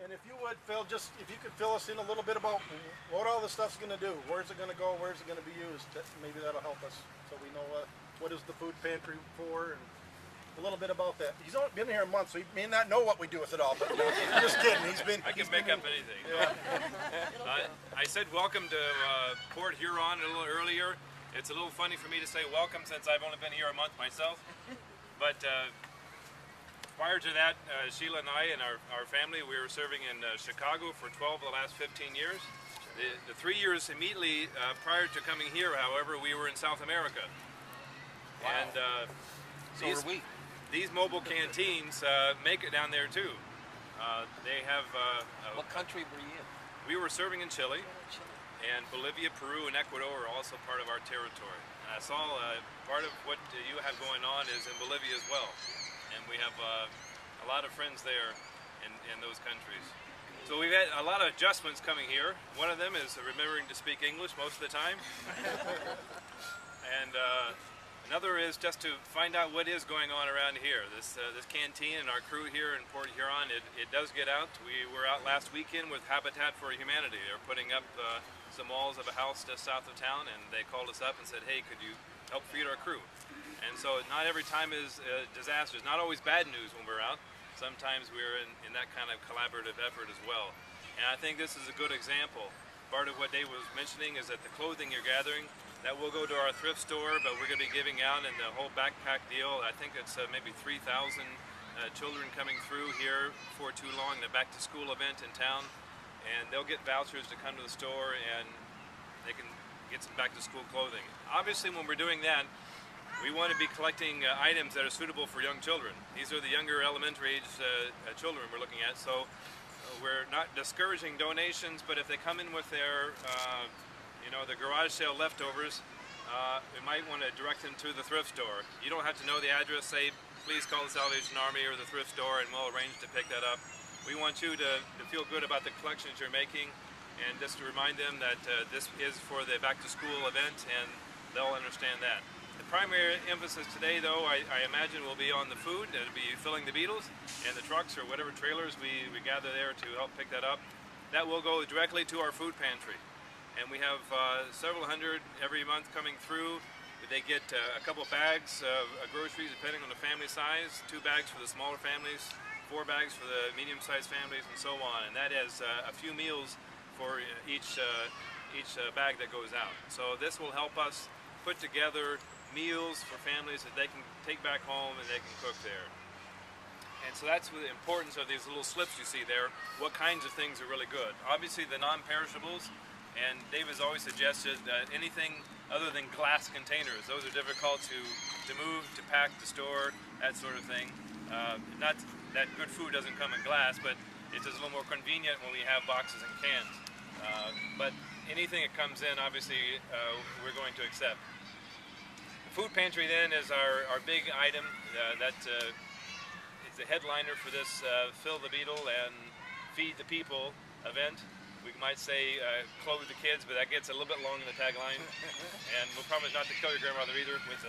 And if you would, Phil, just if you could fill us in a little bit about what all this stuff's going to do. Where's it going to go? Where's it going to be used? Maybe that'll help us so we know what is the food pantry for and a little bit about that. He's only been here a month, so he may not know what we do with it all. But just kidding. I can make up anything. Yeah. I said welcome to Port Huron a little earlier. It's a little funny for me to say welcome since I've only been here a month myself. But prior to that, Sheila and I and our family, we were serving in Chicago for 12 of the last 15 years. The 3 years immediately prior to coming here, however, we were in South America. Wow. And So are we. these mobile canteens make it down there too. They have... What country were you in? We were serving in Chile, and Bolivia, Peru, and Ecuador are also part of our territory. And I saw part of what you have going on is in Bolivia as well. And we have a lot of friends there in those countries. So we've had a lot of adjustments coming here. One of them is remembering to speak English most of the time. And another is just to find out what is going on around here. This canteen and our crew here in Port Huron, it does get out. We were out last weekend with Habitat for Humanity. They're putting up some walls of a house just south of town, and they called us up and said, hey, could you help feed our crew? And so not every time is disasters. Not always bad news when we're out. Sometimes we're in that kind of collaborative effort as well. And I think this is a good example. Part of what Dave was mentioning is that the clothing you're gathering, that will go to our thrift store, but we're going to be giving out in the whole backpack deal. I think it's maybe 3,000 children coming through here before too long, the back to school event in town. And they'll get vouchers to come to the store and they can get some back to school clothing. Obviously when we're doing that, we want to be collecting items that are suitable for young children. These are the younger elementary age children we're looking at, so we're not discouraging donations, but if they come in with their the garage sale leftovers, we might want to direct them to the thrift store. You don't have to know the address. Say, please call the Salvation Army or the thrift store and we'll arrange to pick that up. We want you to feel good about the collections you're making, and just to remind them that this is for the back to school event and they'll understand that. The primary emphasis today, though, I imagine will be on the food. It'll be filling the Beetles and the trucks or whatever trailers we gather there to help pick that up. That will go directly to our food pantry. And we have several hundred every month coming through. They get a couple bags of groceries depending on the family size, 2 bags for the smaller families, 4 bags for the medium-sized families, and so on. And that is a few meals for each bag that goes out. So this will help us put together meals for families that they can take back home and they can cook there. And so that's the importance of these little slips you see there. What kinds of things are really good? Obviously the non-perishables, and Dave has always suggested that anything other than glass containers, those are difficult to move, to pack, to store, that sort of thing. Not that good food doesn't come in glass, but it's just a little more convenient when we have boxes and cans. But anything that comes in, obviously, we're going to accept. The food pantry then is our big item. It's the headliner for this Fill the Beetle and Feed the People event. We might say clothe the kids, but that gets a little bit long in the tagline. And we'll promise not to kill your grandmother either with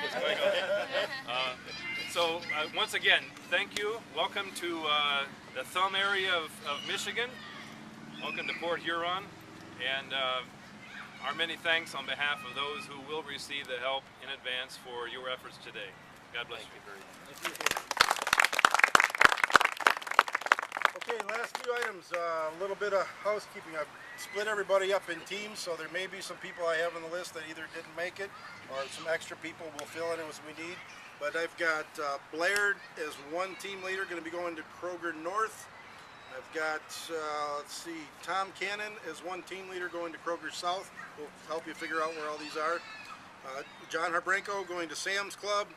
what's going on. So once again, thank you. Welcome to the Thumb area of Michigan. Welcome to Port Huron. And our many thanks on behalf of those who will receive the help in advance for your efforts today. God bless you. Thank you. Okay, last few items, a little bit of housekeeping. I've split everybody up in teams, so there may be some people I have on the list that either didn't make it or some extra people will fill in as we need. But I've got Blair as one team leader, going to be going to Kroger North. I've got, let's see, Tom Cannon as one team leader going to Kroger South. We'll help you figure out where all these are. John Harbranko going to Sam's Club.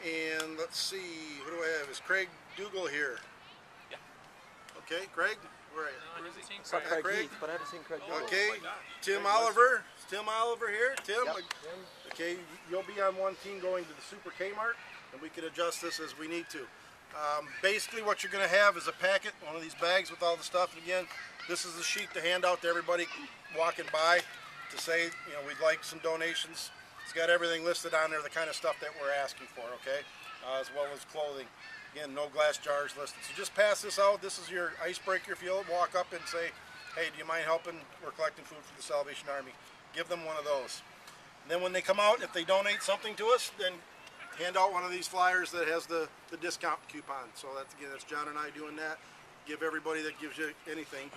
And let's see, who do I have? Is Craig Dougal here? Okay, Craig, where are you? I haven't seen Craig Heath, but I haven't seen Craig Dougal. Okay, Tim Oliver. Is Tim Oliver here? Tim? Yep. Okay, you'll be on one team going to the Super Kmart, and we can adjust this as we need to. Basically what you're going to have is a packet, one of these bags with all the stuff. And again, this is a sheet to hand out to everybody walking by to say, we'd like some donations. It's got everything listed on there, the kind of stuff that we're asking for, okay? As well as clothing. Again, no glass jars listed. So just pass this out. This is your icebreaker. If you'll walk up and say, hey, do you mind helping? We're collecting food for the Salvation Army. Give them one of those. And then when they come out, if they donate something to us, then hand out one of these flyers that has the discount coupon. So that's, again, that's John and I doing that. Give everybody that gives you anything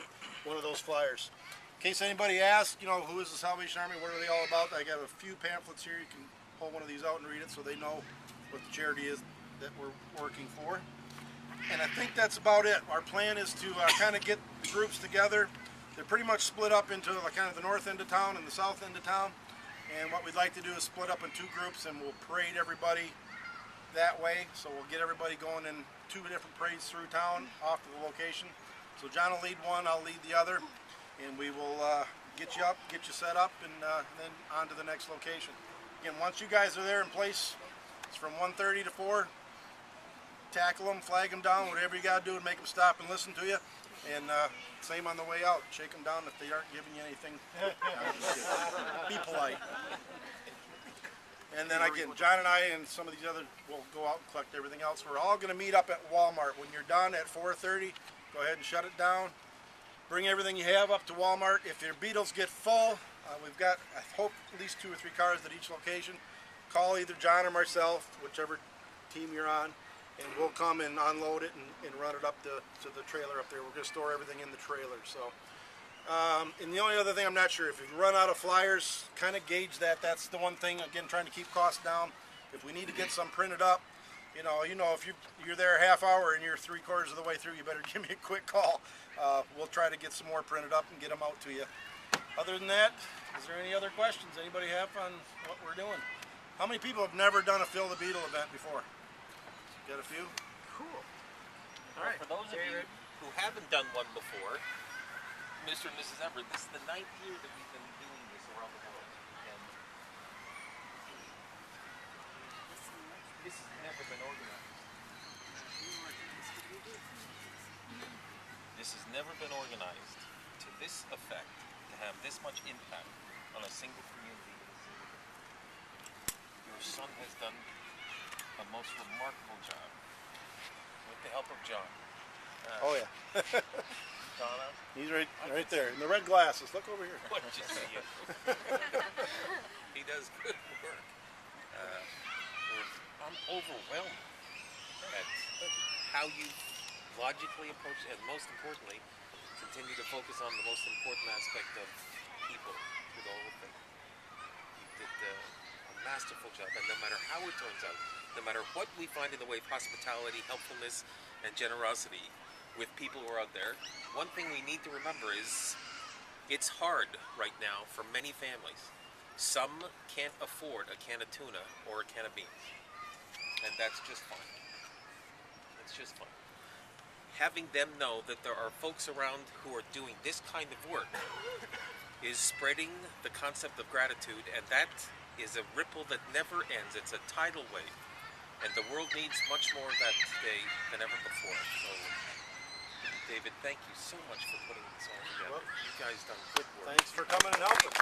one of those flyers. In case anybody asks, you know, who is the Salvation Army? What are they all about? I got a few pamphlets here. You can pull one of these out and read it so they know what the charity is that we're working for. And I think that's about it. Our plan is to kind of get the groups together. They're pretty much split up into kind of the north end of town and the south end of town. And what we'd like to do is split up in two groups, and we'll parade everybody that way. So we'll get everybody going in two different parades through town off to the location. So John will lead one, I'll lead the other, and we will get you up, get you set up, and then on to the next location. Again, once you guys are there in place, it's from 1:30 to 4. Tackle them, flag them down, whatever you got to do to make them stop and listen to you. And same on the way out. Shake them down if they aren't giving you anything. Be polite. And then again, John and I and some of these other will go out and collect everything else. We're all going to meet up at Walmart. When you're done at 4:30, go ahead and shut it down. Bring everything you have up to Walmart. If your Beetles get full, we've got, I hope, at least 2 or 3 cars at each location. Call either John or myself, whichever team you're on, and we'll come and unload it and run it up to the trailer up there. We're going to store everything in the trailer. So, and the only other thing I'm not sure, if you run out of flyers, kind of gauge that. That's the one thing, again, trying to keep costs down. If we need to get some printed up, you know, if you're there a half hour and you're 3/4 of the way through, you better give me a quick call. We'll try to get some more printed up and get them out to you. Other than that, is there any other questions anybody have on what we're doing? How many people have never done a Fill the Beetle event before? Got a few? Cool. All right. For those of you who haven't done one before, Mr. and Mrs. Everitt, this is the 9th year that we've been doing this around the world. And this has never been organized. This has never been organized to this effect, to have this much impact on a single community. Your son has done a most remarkable job with the help of John. Oh yeah. Donna, He's right there in the red glasses. Look over here. what did you see him? He does good work. I'm overwhelmed at how you logically approach, and most importantly, continue to focus on the most important aspect of people through the whole thing. You did a masterful job, and no matter how it turns out, no matter what we find in the way of hospitality, helpfulness, and generosity with people who are out there, one thing we need to remember is it's hard right now for many families. Some can't afford a can of tuna or a can of beans, and that's just fine. It's just fine. Having them know that there are folks around who are doing this kind of work is spreading the concept of gratitude, and that is a ripple that never ends. It's a tidal wave, and the world needs much more of that today than ever before. So, David, thank you so much for putting this all together. You guys done good work. Thanks for coming and helping.